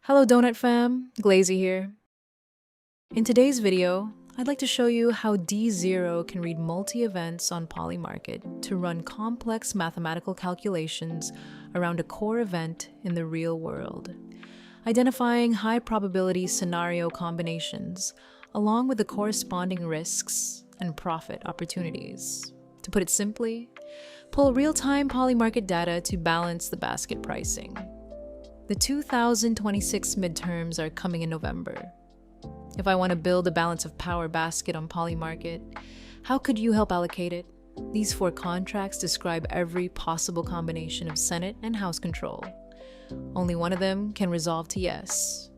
Hello Donut fam, Glazy here. In today's video, I'd like to show you how D0 can read multi-events on Polymarket to run complex mathematical calculations around a core event in the real world, identifying high probability scenario combinations along with the corresponding risks and profit opportunities. To put it simply, pull real-time Polymarket data to balance the basket pricing. The 2026 midterms are coming in November. If I want to build a balance of power basket on Polymarket, how could you help allocate it? These 4 contracts describe every possible combination of Senate and House control. Only one of them can resolve to yes.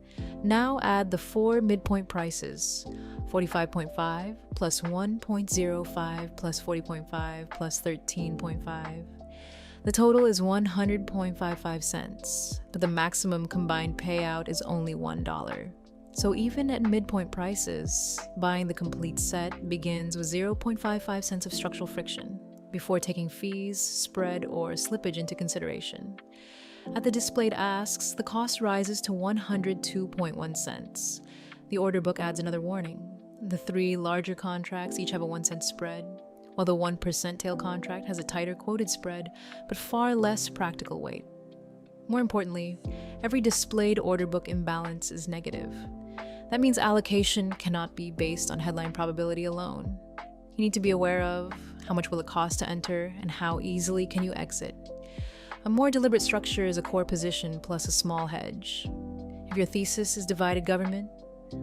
Now add the 4 midpoint prices, 45.5 plus 1.05 plus 40.5 plus 13.5. The total is 100.55 cents, but the maximum combined payout is only $1. So even at midpoint prices, buying the complete set begins with 0.55 cents of structural friction before taking fees, spread, or slippage into consideration. At the displayed asks, the cost rises to 102.1 cents. The order book adds another warning. The 3 larger contracts each have a 1 cent spread, while the 1% tail contract has a tighter quoted spread, but far less practical weight. More importantly, every displayed order book imbalance is negative. That means allocation cannot be based on headline probability alone. You need to be aware of how much will it cost to enter and how easily can you exit. A more deliberate structure is a core position plus a small hedge. If your thesis is divided government,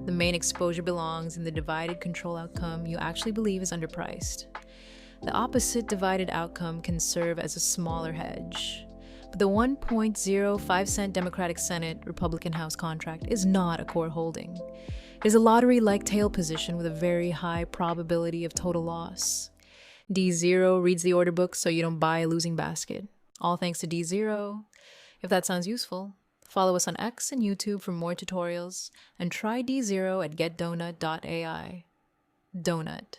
the main exposure belongs in the divided control outcome you actually believe is underpriced. The opposite divided outcome can serve as a smaller hedge. But the 1.05 cent Democratic Senate Republican House contract is not a core holding. It is a lottery-like tail position with a very high probability of total loss. D0 reads the order book so you don't buy a losing basket. All thanks to D0. If that sounds useful, follow us on X and YouTube for more tutorials, and try D0 at getdonut.ai. Donut.